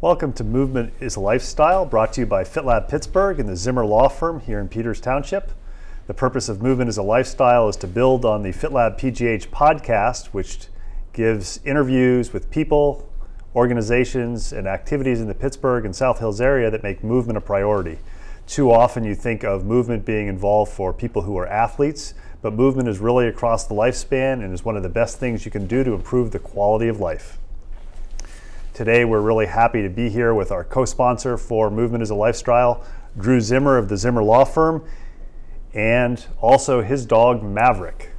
Welcome to Movement is a Lifestyle, brought to you by FitLab Pittsburgh and the Zihmer Law Firm here in Peters Township. The purpose of Movement is a Lifestyle is to build on the FitLabPGH podcast, which gives interviews with people, organizations, and activities in the Pittsburgh and South Hills area that make movement a priority. Too often you think of movement being involved for people who are athletes, but movement is really across the lifespan and is one of the best things you can do to improve the quality of life. Today we're really happy to be here with our co-sponsor for Movement is a Lifestyle, Drew Zihmer of the Zihmer Law Firm, and also his dog Maverick.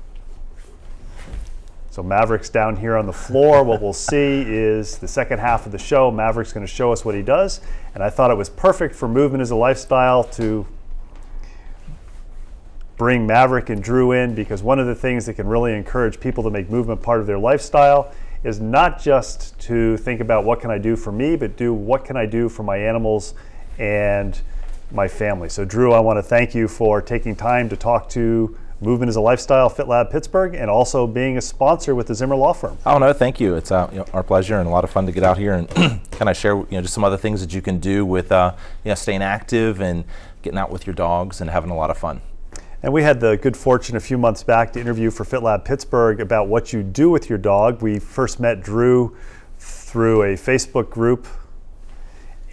So Maverick's down here on the floor. What we'll see is the second half of the show. Maverick's going to show us what he does, and I thought it was perfect for Movement is a Lifestyle to bring Maverick and Drew in, because one of the things that can really encourage people to make movement part of their lifestyle is not just to think about what can I do for me, but what can I do for my animals and my family. So Drew, I want to thank you for taking time to talk to Movement is a Lifestyle, FitLab Pittsburgh, and also being a sponsor with the Zihmer Law Firm. Oh no, thank you. It's our pleasure and a lot of fun to get out here and kind of share just some other things that you can do with staying active and getting out with your dogs and having a lot of fun. And we had the good fortune a few months back to interview for FitLab Pittsburgh about what you do with your dog. We first met Drew through a Facebook group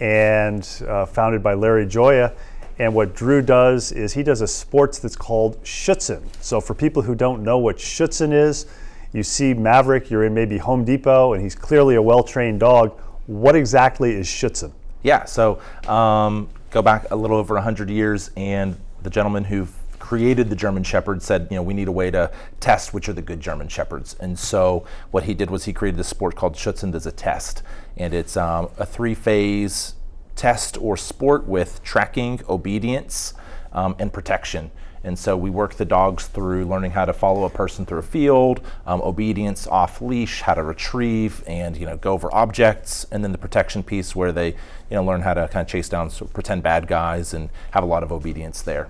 and founded by Larry Joya. And what Drew does is he does a sports that's called Schutzen. So for people who don't know what Schutzen is, you see Maverick, you're in maybe Home Depot, and he's clearly a well-trained dog. What exactly is Schutzen? Yeah, so go back a little over 100 years, and the gentleman who created the German Shepherd said, we need a way to test which are the good German Shepherds. And so what he did was he created this sport called Schutzen as a test. And it's a 3-phase test or sport with tracking, obedience, and protection. And so we work the dogs through learning how to follow a person through a field, obedience off leash, how to retrieve and go over objects, and then the protection piece where they learn how to kind of chase down pretend bad guys and have a lot of obedience there.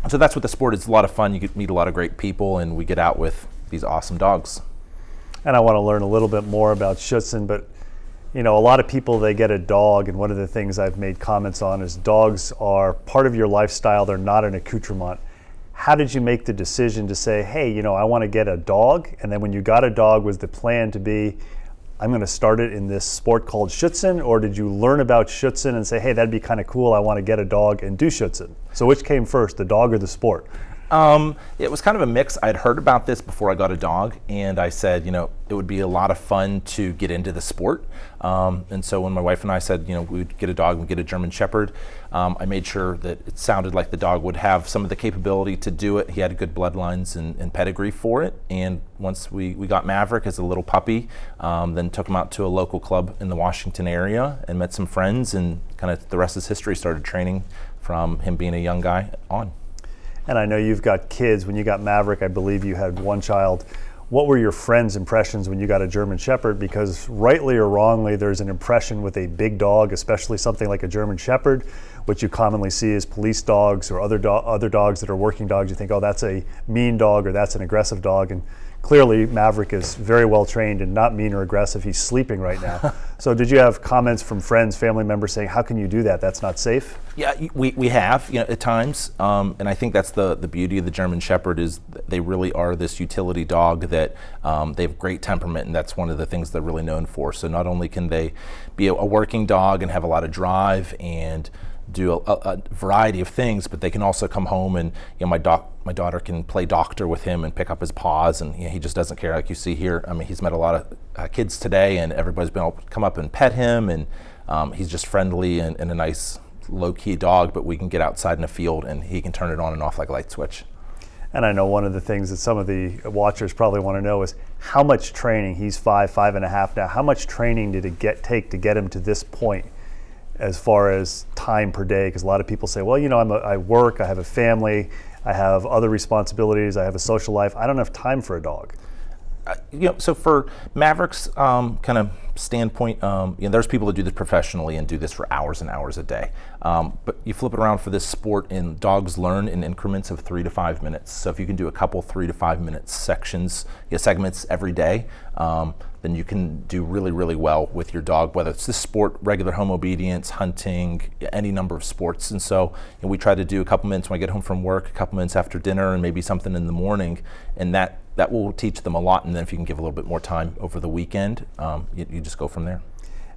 So that's what the sport is. It's a lot of fun. You get meet a lot of great people, and we get out with these awesome dogs. And I want to learn a little bit more about Schutzen, but a lot of people, they get a dog, and one of the things I've made comments on is dogs are part of your lifestyle. They're not an accoutrement. How did you make the decision to say, hey, I want to get a dog? And then when you got a dog, was the plan to be, I'm going to start it in this sport called Schutzen, or did you learn about Schutzen and say, hey, that'd be kind of cool, I want to get a dog and do Schutzen? So which came first, the dog or the sport? It was kind of a mix. I'd heard about this before I got a dog, and I said, it would be a lot of fun to get into the sport. And so when my wife and I said, we'd get a dog, we'd get a German Shepherd, I made sure that it sounded like the dog would have some of the capability to do it. He had good bloodlines and pedigree for it. And once we got Maverick as a little puppy, then took him out to a local club in the Washington area and met some friends, and kind of the rest is history. Started training from him being a young guy on. And I know you've got kids. When you got Maverick, I believe you had one child. What were your friends' impressions when you got a German Shepherd? Because rightly or wrongly, there's an impression with a big dog, especially something like a German Shepherd, which you commonly see as police dogs or other dogs that are working dogs. You think, oh, that's a mean dog or that's an aggressive dog. And clearly, Maverick is very well trained and not mean or aggressive. He's sleeping right now. So did you have comments from friends, family members saying, how can you do that? That's not safe? Yeah, we have, at times. And I think that's the beauty of the German Shepherd is they really are this utility dog that they have great temperament, and that's one of the things they're really known for. So not only can they be a working dog and have a lot of drive and do a variety of things, but they can also come home and my daughter can play doctor with him and pick up his paws, and he just doesn't care. Like you see here, he's met a lot of kids today, and everybody's been able to come up and pet him, and he's just friendly and a nice low-key dog, but we can get outside in a field and he can turn it on and off like a light switch. And I know one of the things that some of the watchers probably want to know is how much training, he's 5.5 now, how much training did it take to get him to this point as far as time per day? Because a lot of people say, well, I work, I have a family, I have other responsibilities, I have a social life, I don't have time for a dog. So for Maverick's kind of standpoint, there's people that do this professionally and do this for hours and hours a day. But you flip it around for this sport, and dogs learn in increments of 3 to 5 minutes. So if you can do a couple 3 to 5 minute segments every day, then you can do really, really well with your dog, whether it's this sport, regular home obedience, hunting, any number of sports. And so we try to do a couple minutes when I get home from work, a couple minutes after dinner, and maybe something in the morning, and that will teach them a lot. And then if you can give a little bit more time over the weekend, you just go from there.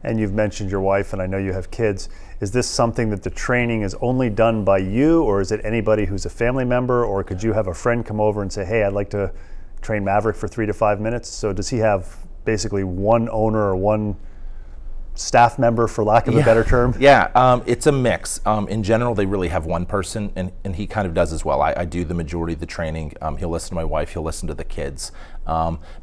And you've mentioned your wife, and I know you have kids. Is this something that the training is only done by you, or is it anybody who's a family member, or could you have a friend come over and say, hey, I'd like to train Maverick for 3 to 5 minutes? So does he have basically one owner or one staff member, for lack of a better term? Yeah, it's a mix. In general, they really have one person, and he kind of does as well. I do the majority of the training. He'll listen to my wife, he'll listen to the kids.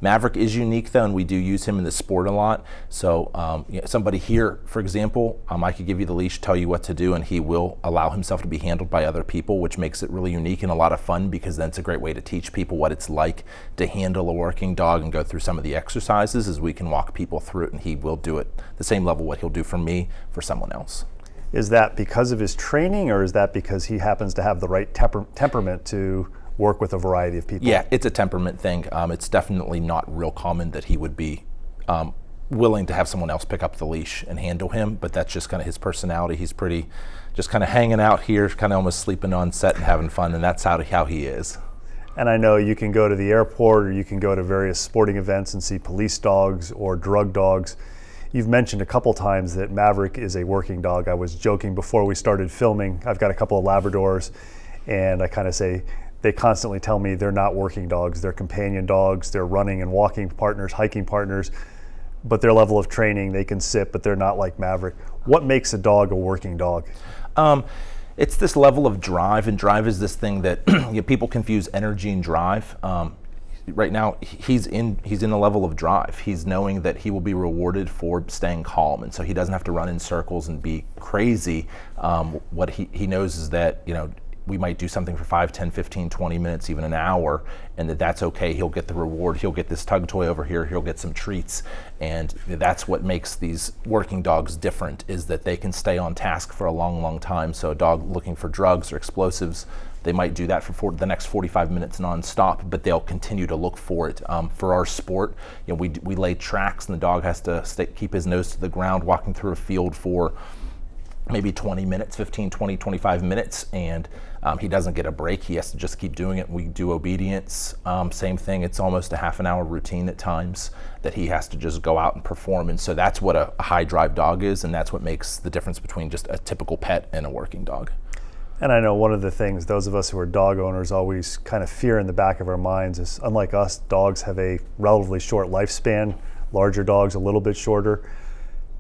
Maverick is unique though, and we do use him in the sport a lot. So somebody here, for example, I could give you the leash, tell you what to do, and he will allow himself to be handled by other people, which makes it really unique and a lot of fun, because then it's a great way to teach people what it's like to handle a working dog and go through some of the exercises, as we can walk people through it, and he will do it the same level what he'll do for me for someone else. Is that because of his training, or is that because he happens to have the right temperament to work with a variety of people? Yeah, it's a temperament thing. It's definitely not real common that he would be willing to have someone else pick up the leash and handle him, but that's just kind of his personality. He's pretty just kind of hanging out here, kind of almost sleeping on set and having fun, and that's how he is. And I know you can go to the airport, or you can go to various sporting events and see police dogs or drug dogs. You've mentioned a couple times that Maverick is a working dog. I was joking before we started filming. I've got a couple of Labradors, and I kind of say, they constantly tell me they're not working dogs. They're companion dogs. They're running and walking partners, hiking partners, but their level of training, they can sit, but they're not like Maverick. What makes a dog a working dog? It's this level of drive, and drive is this thing that people confuse energy and drive. Right now, he's in a level of drive. He's knowing that he will be rewarded for staying calm, and so he doesn't have to run in circles and be crazy. What he knows is that, we might do something for 5, 10, 15, 20 minutes, even an hour, and that's okay. He'll get the reward. He'll get this tug toy over here. He'll get some treats, and that's what makes these working dogs different, is that they can stay on task for a long, long time. So a dog looking for drugs or explosives, they might do that for the next 45 minutes nonstop, but they'll continue to look for it. For our sport, we lay tracks, and the dog has to keep his nose to the ground, walking through a field for maybe 20 minutes, 15, 20, 25 minutes, and he doesn't get a break. He has to just keep doing it. We do obedience, same thing. It's almost a half an hour routine at times that he has to just go out and perform, and so that's what a high drive dog is, and that's what makes the difference between just a typical pet and a working dog. And I know one of the things those of us who are dog owners always kind of fear in the back of our minds is, unlike us, dogs have a relatively short lifespan, larger dogs a little bit shorter.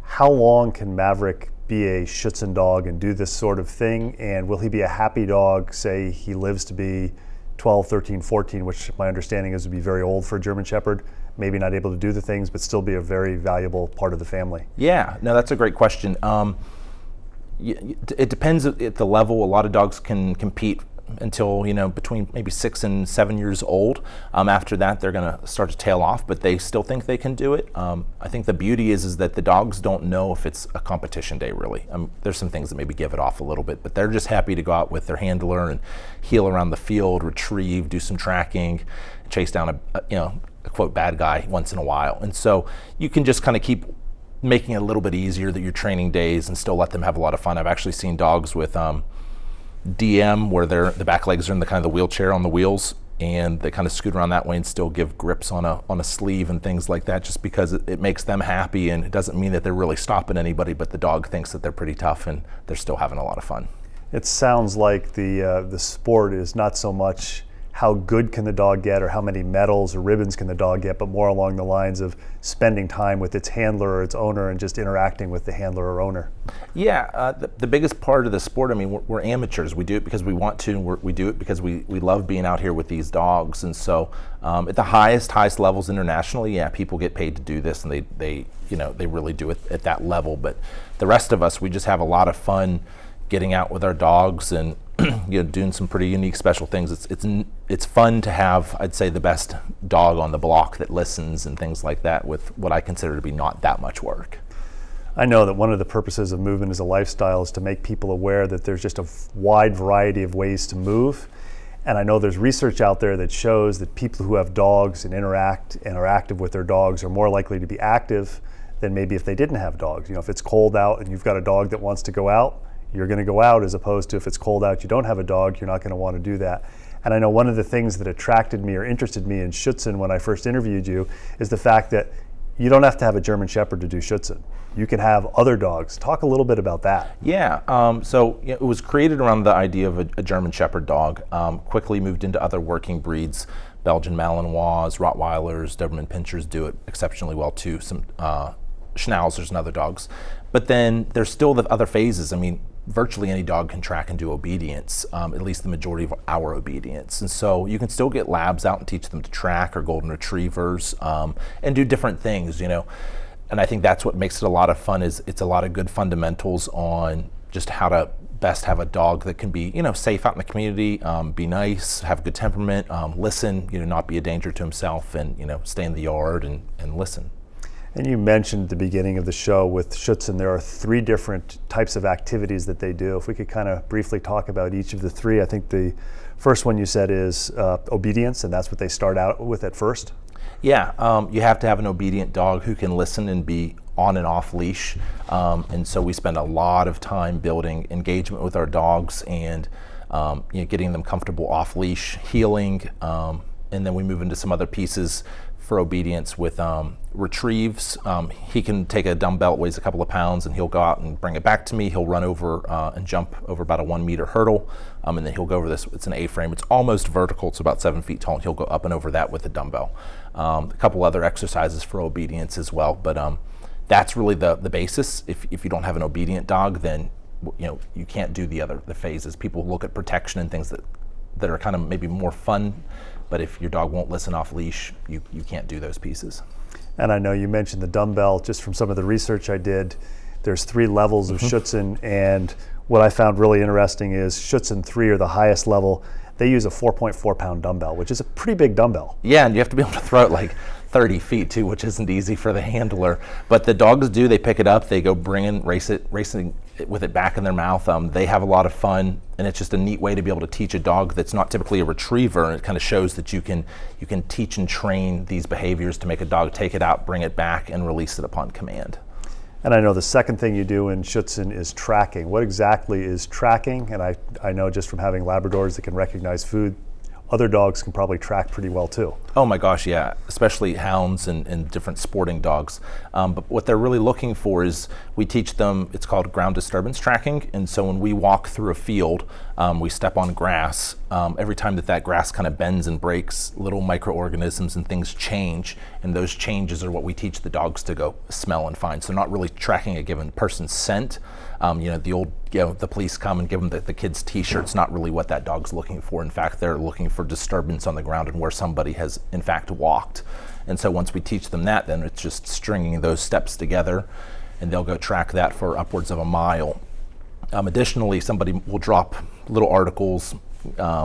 How long can Maverick be a Schutzhund dog and do this sort of thing? And will he be a happy dog, say he lives to be 12, 13, 14, which my understanding is would be very old for a German Shepherd, maybe not able to do the things, but still be a very valuable part of the family? Yeah, no, that's a great question. It depends at the level. A lot of dogs can compete until between maybe 6 and 7 years old. After that, they're going to start to tail off, but they still think they can do it. I think the beauty is that the dogs don't know if it's a competition day, really. There's some things that maybe give it off a little bit, but they're just happy to go out with their handler and heel around the field, retrieve, do some tracking, chase down a quote bad guy once in a while. And so you can just kind of keep making it a little bit easier that your training days and still let them have a lot of fun. I've actually seen dogs with DM where the back legs are in the kind of the wheelchair on the wheels, and they kind of scoot around that way and still give grips on a sleeve and things like that, just because it makes them happy, and it doesn't mean that they're really stopping anybody, but the dog thinks that they're pretty tough and they're still having a lot of fun. It sounds like the sport is not so much how good can the dog get or how many medals or ribbons can the dog get, but more along the lines of spending time with its handler or its owner and just interacting with the handler or owner. Yeah, the biggest part of the sport, we're amateurs. We do it because we want to, and we do it because we love being out here with these dogs. And so at the highest levels internationally, yeah, people get paid to do this, and they really do it at that level. But the rest of us, we just have a lot of fun getting out with our dogs and doing some pretty unique special things. It's fun to have, I'd say, the best dog on the block that listens and things like that, with what I consider to be not that much work. I know that one of the purposes of movement as a lifestyle is to make people aware that there's just a wide variety of ways to move, And I know there's research out there that shows that people who have dogs and interact and are active with their dogs are more likely to be active than maybe if they didn't have dogs. You know, if it's cold out and you've got a dog that wants to go out, you're going to go out, as opposed to if it's cold out, you don't have a dog, you're not going to want to do that. And I know one of the things that attracted me or interested me in Schutzhund when I first interviewed you is the fact that you don't have to have a German Shepherd to do Schutzhund. You can have other dogs. Talk a little bit about that. Yeah, so it was created around the idea of a German Shepherd dog, quickly moved into other working breeds. Belgian Malinois, Rottweilers, Doberman Pinschers do it exceptionally well too, some Schnauzers and other dogs. But then there's still the other phases. I mean, virtually any dog can track and do obedience, at least the majority of our obedience. And so you can still get labs out and teach them to track, or golden retrievers, and do different things, you know. And I think that's what makes it a lot of fun, is it's a lot of good fundamentals on just how to best have a dog that can be, you know, safe out in the community, be nice, have a good temperament, listen, you know, not be a danger to himself, and, you know, stay in the yard and listen. And you mentioned at the beginning of the show with Schutzhund, there are 3 different types of activities that they do. If we could kind of briefly talk about each of the 3. I think the first one you said is obedience, and that's what they start out with at first. Yeah, you have to have an obedient dog who can listen and be on and off leash. And so we spend a lot of time building engagement with our dogs and you know, getting them comfortable off leash, healing, and then we move into some other pieces for obedience with retrieves. He can take a dumbbell, weighs a couple of pounds, and he'll go out and bring it back to me. He'll run over and jump over about a 1 meter hurdle, and then he'll go over this. It's an A-frame. It's almost vertical. It's about 7 feet tall, and he'll go up and over that with a dumbbell. A couple other exercises for obedience as well, but that's really the basis. If you don't have an obedient dog, then you know you can't do the phases. People look at protection and things that are kind of maybe more fun. But if your dog won't listen off leash, you can't do those pieces. And I know you mentioned the dumbbell. Just from some of the research I did, there's 3 levels of Schutzhund, and what I found really interesting is Schutzhund 3 are the highest level. They use a 4.4 pound dumbbell, which is a pretty big dumbbell. Yeah, and you have to be able to throw it like 30 feet too, which isn't easy for the handler. But the dogs do, they pick it up, they go racing with it back in their mouth. They have a lot of fun, and it's just a neat way to be able to teach a dog that's not typically a retriever, and it kind of shows that you can teach and train these behaviors to make a dog take it out, bring it back, and release it upon command. And I know the second thing you do in Schutzhund is tracking. What exactly is tracking? And I know just from having Labradors that can recognize food, other dogs can probably track pretty well too. Oh my gosh, yeah, especially hounds and different sporting dogs. But what they're really looking for is, we teach them, it's called ground disturbance tracking. And so when we walk through a field, we step on grass. Every time that grass kind of bends and breaks, little microorganisms and things change. And those changes are what we teach the dogs to go smell and find. So not really tracking a given person's scent. You know, the police come and give them the kids' t-shirts, not really what that dog's looking for. In fact, they're looking for disturbance on the ground and where somebody has in fact walked. And so once we teach them that, then it's just stringing those steps together, and they'll go track that for upwards of a mile. Additionally, somebody will drop little articles,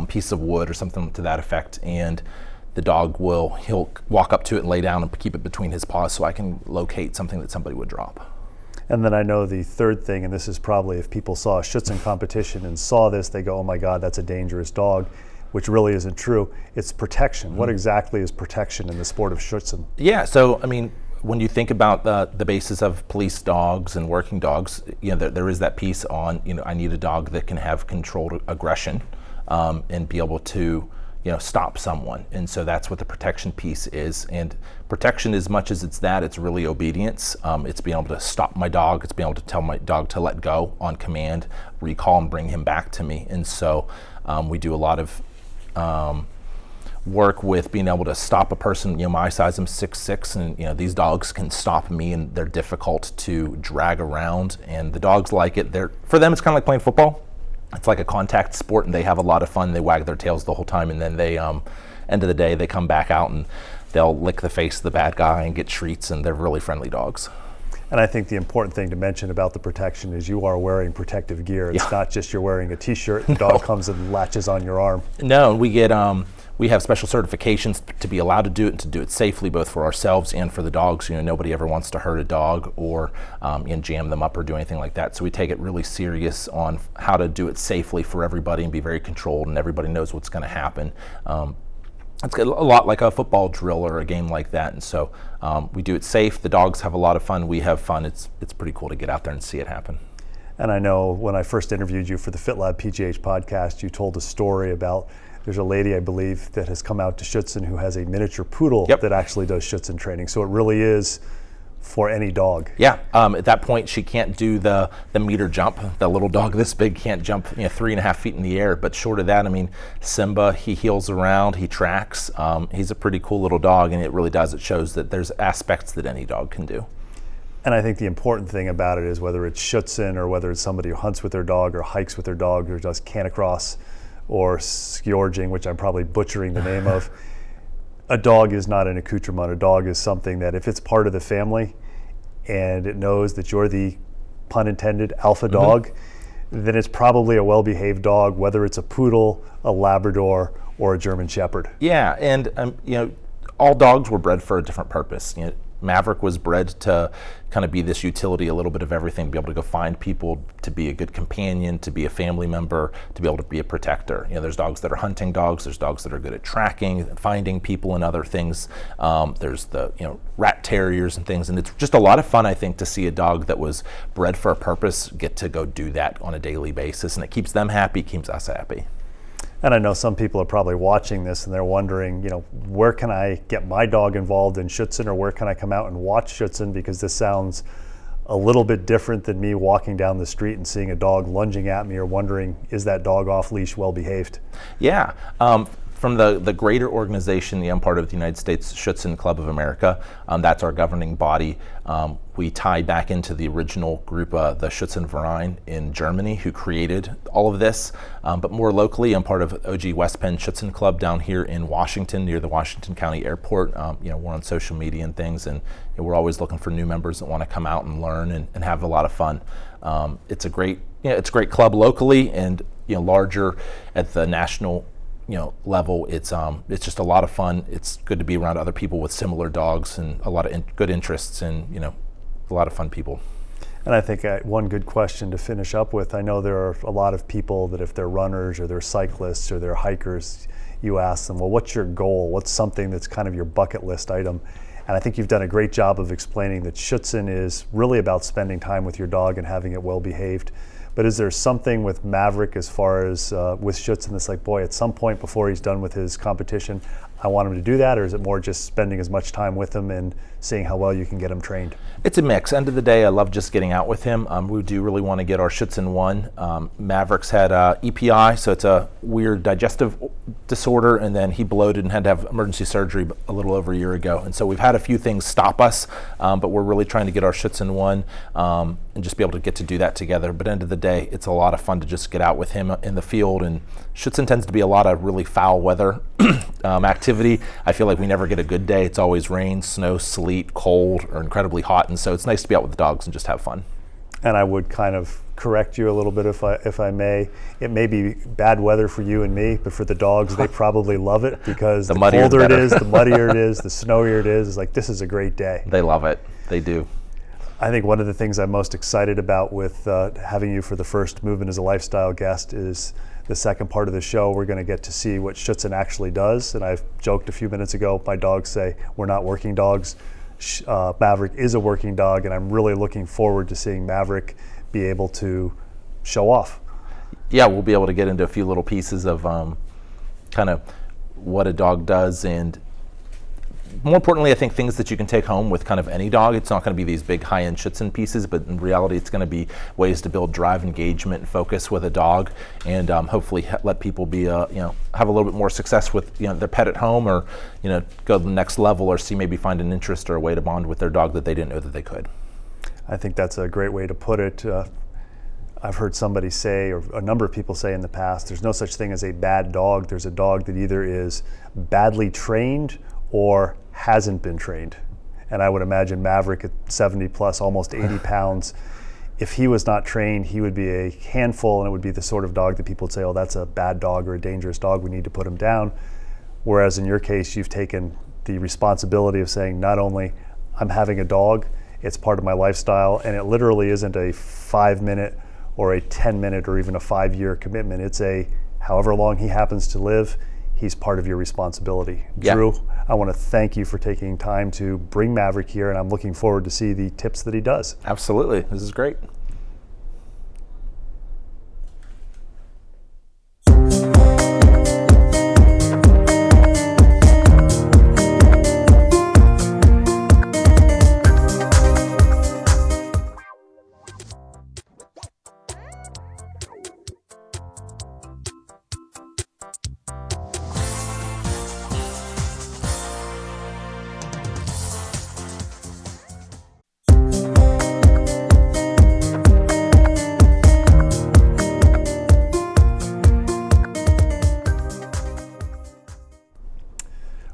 piece of wood or something to that effect, and the dog he'll walk up to it and lay down and keep it between his paws so I can locate something that somebody would drop. And then I know the third thing, and this is probably if people saw a Schutzhund competition and saw this, they go, oh my God, that's a dangerous dog, which really isn't true. It's protection. Mm-hmm. What exactly is protection in the sport of Schutzhund? Yeah, so I mean, when you think about the basis of police dogs and working dogs, you know, there is that piece on, you know, I need a dog that can have controlled aggression and be able to, you know, stop someone. And so that's what the protection piece is. And protection, as much as it's that, it's really obedience. It's being able to stop my dog. It's being able to tell my dog to let go on command, recall and bring him back to me. And so we do a lot of work with being able to stop a person. You know, my size, I'm 6'6", and you know, these dogs can stop me, and they're difficult to drag around, and the dogs like it. For them, it's kind of like playing football. It's like a contact sport, and they have a lot of fun. They wag their tails the whole time, and then they, end of the day, they come back out and they'll lick the face of the bad guy and get treats, and they're really friendly dogs. And I think the important thing to mention about the protection is you are wearing protective gear. It's not just you're wearing a t-shirt, the dog comes and latches on your arm. No, we we have special certifications to be allowed to do it and to do it safely, both for ourselves and for the dogs. Nobody ever wants to hurt a dog or jam them up or do anything like that. So we take it really serious on how to do it safely for everybody and be very controlled, and everybody knows what's going to happen. It's a lot like a football drill or a game like that, and so we do it safe. The dogs have a lot of fun. We have fun. It's pretty cool to get out there and see it happen. And I know when I first interviewed you for the FitLabPGH podcast, you told a story about there's a lady, I believe, that has come out to Schutzhund who has a miniature poodle that actually does Schutzhund training. So it really is for any dog. Yeah, at that point she can't do the meter jump. The little dog this big can't jump 3.5 feet in the air, but short of that, I mean, Simba, he heels around, he tracks. He's a pretty cool little dog, and it really does. It shows that there's aspects that any dog can do. And I think the important thing about it is whether it's Schutzhund or whether it's somebody who hunts with their dog or hikes with their dog or does canicross or skjorging, which I'm probably butchering the name of, a dog is not an accoutrement. A dog is something that if it's part of the family and it knows that you're the, pun intended, alpha dog, then it's probably a well-behaved dog, whether it's a poodle, a Labrador, or a German Shepherd. Yeah, and all dogs were bred for a different purpose. Maverick was bred to kind of be this utility, a little bit of everything, be able to go find people, to be a good companion, to be a family member, to be able to be a protector. There's dogs that are hunting dogs, there's dogs that are good at tracking, finding people and other things. There's the rat terriers and things, and it's just a lot of fun, I think, to see a dog that was bred for a purpose get to go do that on a daily basis, and it keeps them happy, keeps us happy. And I know some people are probably watching this and they're wondering, where can I get my dog involved in Schutzhund, or where can I come out and watch Schutzhund? Because this sounds a little bit different than me walking down the street and seeing a dog lunging at me or wondering, is that dog off leash, well behaved? Yeah. From the greater organization, I'm part of the United States Schutzhund Club of America. That's our governing body. We tie back into the original group, the Schützenverein in Germany, who created all of this. But more locally, I'm part of OG West Penn Schutzhund Club down here in Washington, near the Washington County Airport. We're on social media and things, and we're always looking for new members that want to come out and learn and have a lot of fun. It's a great club locally, and larger at the national level. It's just a lot of fun. It's good to be around other people with similar dogs and a lot of good interests, and a lot of fun people. And I think one good question to finish up with, I know there are a lot of people that if they're runners or they're cyclists or they're hikers, you ask them, well, what's your goal? What's something that's kind of your bucket list item? And I think you've done a great job of explaining that Schutzhund is really about spending time with your dog and having it well behaved. But is there something with Maverick as far as with Schutzhund that's like, boy, at some point before he's done with his competition, I want him to do that? Or is it more just spending as much time with him and seeing how well you can get him trained? It's a mix. End of the day, I love just getting out with him. We do really want to get our Schutzhund 1. Maverick's had EPI, so it's a weird digestive disorder, and then he bloated and had to have emergency surgery a little over a year ago. And so we've had a few things stop us, but we're really trying to get our Schutzhund 1 and just be able to get to do that together. But end of the day, it's a lot of fun to just get out with him in the field. And Schutzhund tends to be a lot of really foul weather activity. I feel like we never get a good day. It's always rain, snow, sleet, cold, or incredibly hot. And so it's nice to be out with the dogs and just have fun. And I would kind of correct you a little bit if I may. It may be bad weather for you and me, but for the dogs, they probably love it, because the colder it is, the muddier it is, the snowier it is. It's like, this is a great day. They love it. They do. I think one of the things I'm most excited about with having you for the first Movement as a Lifestyle guest is the second part of the show. We're going to get to see what Schutzhund actually does. And I've joked a few minutes ago, my dogs say we're not working dogs. Maverick is a working dog, and I'm really looking forward to seeing Maverick be able to show off. Yeah, we'll be able to get into a few little pieces of kind of what a dog does, and more importantly, I think things that you can take home with kind of any dog. It's not going to be these big high-end Schutzhund pieces, but in reality, it's going to be ways to build drive, engagement, and focus with a dog, and hopefully let people be, have a little bit more success with their pet at home, or go to the next level, or maybe find an interest or a way to bond with their dog that they didn't know that they could. I think that's a great way to put it. I've heard somebody say, or a number of people say in the past, there's no such thing as a bad dog. There's a dog that either is badly trained or hasn't been trained. And I would imagine Maverick at 70 plus, almost 80 pounds, if he was not trained, he would be a handful, and it would be the sort of dog that people would say, oh, that's a bad dog or a dangerous dog, we need to put him down. whereas in your case, you've taken the responsibility of saying, not only I'm having a dog, it's part of my lifestyle, and it literally isn't a 5-minute or a 10-minute or even a 5-year commitment. It's a however long he happens to live, he's part of your responsibility. Yeah. Drew, I want to thank you for taking time to bring Maverick here, and I'm looking forward to see the tips that he does. Absolutely. This is great.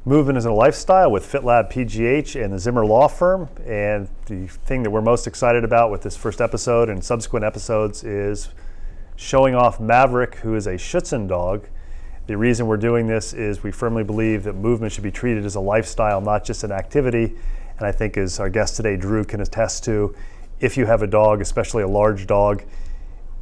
Movement is a lifestyle with FitLabPGH and the Zihmer Law Firm. And the thing that we're most excited about with this first episode and subsequent episodes is showing off Maverick, who is a Schutzhund dog. The reason we're doing this is we firmly believe that movement should be treated as a lifestyle, not just an activity. And I think, as our guest today, Drew, can attest to, if you have a dog, especially a large dog,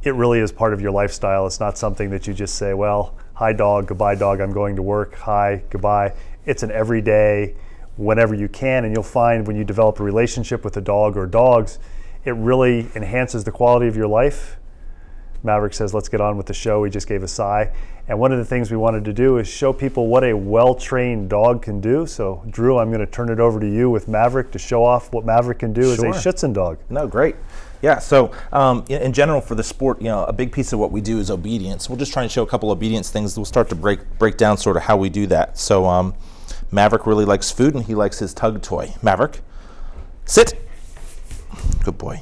it really is part of your lifestyle. It's not something that you just say, well, hi dog, goodbye dog, I'm going to work, hi, goodbye. It's an everyday, whenever you can, and you'll find when you develop a relationship with a dog or dogs, it really enhances the quality of your life. Maverick says, let's get on with the show. He just gave a sigh. And one of the things we wanted to do is show people what a well-trained dog can do. So Drew, I'm going to turn it over to you with Maverick to show off what Maverick can do as a Schutzhund dog. No, great. Yeah, so in general for the sport, a big piece of what we do is obedience. We'll just try and show a couple obedience things. We'll start to break down sort of how we do that. So Maverick really likes food, and he likes his tug toy. Maverick, sit. Good boy.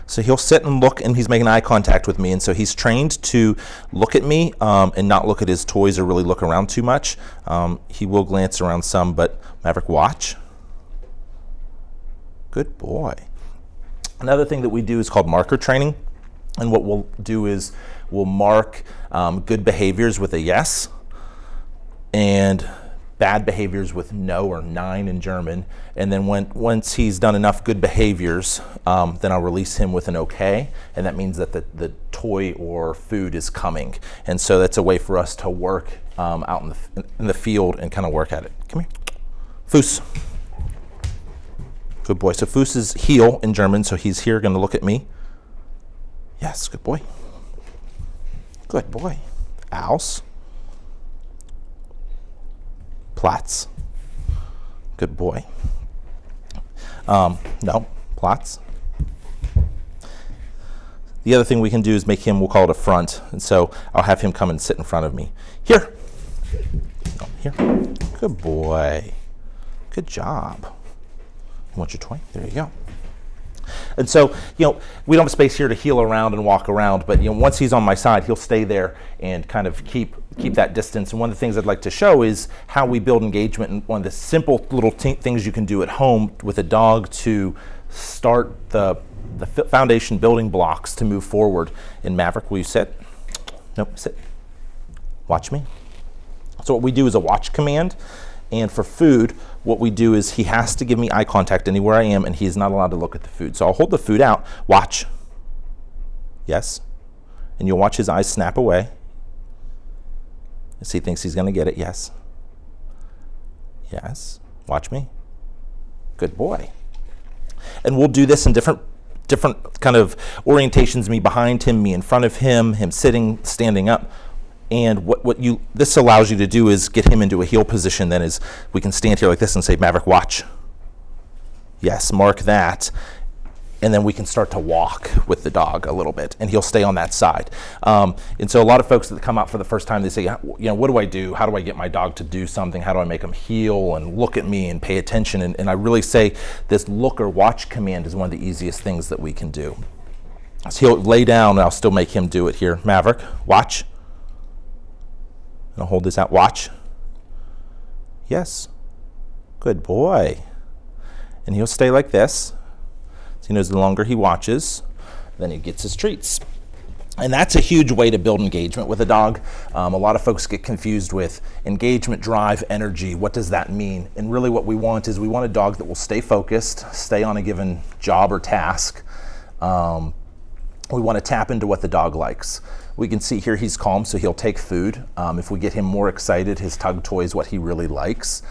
So he'll sit and look, and he's making eye contact with me, and so he's trained to look at me and not look at his toys or really look around too much. He will glance around some, but Maverick, watch. Good boy. Another thing that we do is called marker training, and what we'll do is we'll mark good behaviors with a yes and bad behaviors with no, or nein in German, and then once he's done enough good behaviors, then I'll release him with an okay, and that means that the toy or food is coming. And so that's a way for us to work out in the field and kind of work at it. Come here. Fuß. Good boy. So Fuß is heel in German, so he's here going to look at me. Yes, good boy. Good boy. Aus. Platz. Good boy. No, Platz. The other thing we can do is make him, we'll call it a front, and so I'll have him come and sit in front of me. Here. Oh, here. Good boy. Good job. You want your toy? There you go. And so, we don't have space here to heel around and walk around, but once he's on my side, he'll stay there and kind of keep that distance. And one of the things I'd like to show is how we build engagement, and one of the simple little things you can do at home with a dog to start the foundation building blocks to move forward. In Maverick, will you sit? Nope, sit. Watch me. So what we do is a watch command. And for food, what we do is he has to give me eye contact anywhere I am, and he is not allowed to look at the food. So I'll hold the food out. Watch. Yes. And you'll watch his eyes snap away as he thinks he's going to get it. Yes. Yes. Watch me. Good boy. And we'll do this in different kind of orientations, me behind him, me in front of him, him sitting, standing up. And what this allows you to do is get him into a heel position. Then is we can stand here like this and say, Maverick, watch. Yes, mark that. And then we can start to walk with the dog a little bit, and he'll stay on that side. And so a lot of folks that come out for the first time, they say, what do I do? How do I get my dog to do something? How do I make him heel and look at me and pay attention? And I really say this look or watch command is one of the easiest things that we can do. So he'll lay down, and I'll still make him do it here. Maverick, watch. And I'll hold this out. Watch. Yes. Good boy. And he'll stay like this. So he knows the longer he watches, then he gets his treats. And that's a huge way to build engagement with a dog. A lot of folks get confused with engagement, drive, energy. What does that mean? And really what we want is we want a dog that will stay focused, stay on a given job or task. We want to tap into what the dog likes. We can see here he's calm, so he'll take food. If we get him more excited, his tug toy is what he really likes.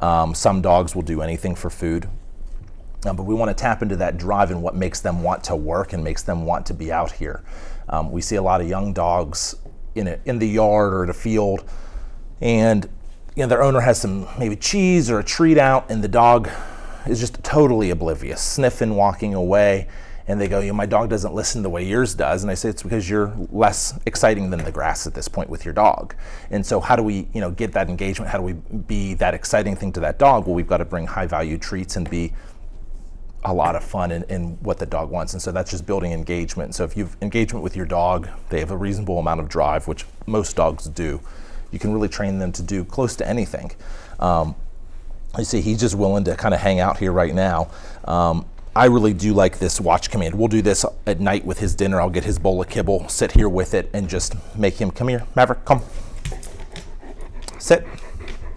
Some dogs will do anything for food. But we want to tap into that drive and what makes them want to work and makes them want to be out here. We see a lot of young dogs in the yard or at a field, and their owner has some maybe cheese or a treat out, and the dog is just totally oblivious, sniffing, walking away. And they go, my dog doesn't listen the way yours does. And I say, it's because you're less exciting than the grass at this point with your dog. And so how do we, get that engagement? How do we be that exciting thing to that dog? Well, we've got to bring high value treats and be a lot of fun in what the dog wants. And so that's just building engagement. So if you've engagement with your dog, they have a reasonable amount of drive, which most dogs do. You can really train them to do close to anything. You see, he's just willing to kind of hang out here right now. I really do like this watch command. We'll do this at night with his dinner. I'll get his bowl of kibble, sit here with it, and just make him, come here, Maverick, come. Sit.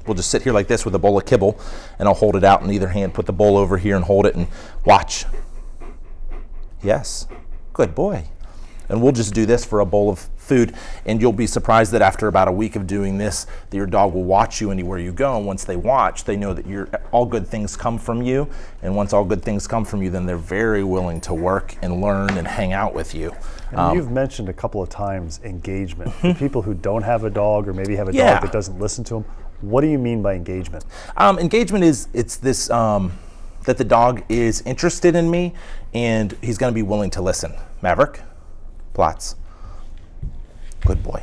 We'll just sit here like this with a bowl of kibble, and I'll hold it out in either hand, put the bowl over here and hold it and watch. Yes, good boy. And we'll just do this for a bowl of food, and you'll be surprised that after about a week of doing this, that your dog will watch you anywhere you go. And once they watch, they know that all good things come from you. And once all good things come from you, then they're very willing to work and learn and hang out with you. And you've mentioned a couple of times engagement. For people who don't have a dog or maybe have a dog that doesn't listen to them, what do you mean by engagement? Engagement it's this, that the dog is interested in me and he's going to be willing to listen. Maverick, Platz. Good boy.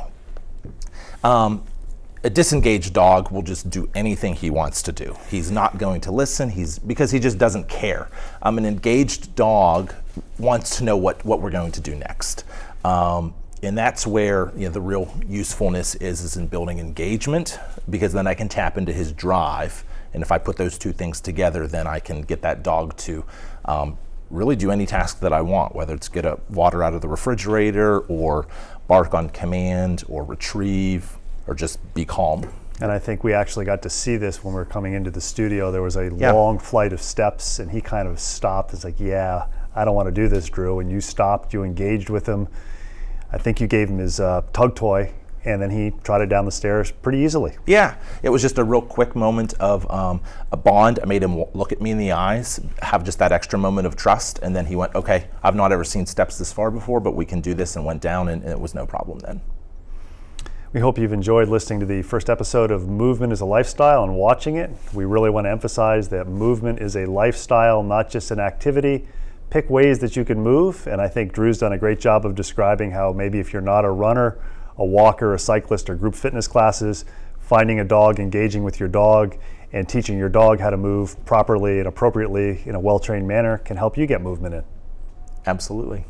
A disengaged dog will just do anything he wants to do. He's not going to listen because he just doesn't care. An engaged dog wants to know what we're going to do next. And that's where the real usefulness is in building engagement, because then I can tap into his drive. And if I put those two things together, then I can get that dog to really do any task that I want, whether it's get a water out of the refrigerator or bark on command or retrieve or just be calm. And I think we actually got to see this when we were coming into the studio. There was a long flight of steps and he kind of stopped. It's like, I don't want to do this, Drew. And you stopped, you engaged with him. I think you gave him his tug toy, and then he trotted down the stairs pretty easily. Yeah, it was just a real quick moment of a bond. I made him look at me in the eyes, have just that extra moment of trust, and then he went, okay, I've not ever seen steps this far before, but we can do this, and went down, and it was no problem then. We hope you've enjoyed listening to the first episode of Movement is a Lifestyle and watching it. We really want to emphasize that movement is a lifestyle, not just an activity. Pick ways that you can move, and I think Drew's done a great job of describing how maybe if you're not a runner, a walker, a cyclist, or group fitness classes, finding a dog, engaging with your dog, and teaching your dog how to move properly and appropriately in a well-trained manner can help you get movement in. Absolutely.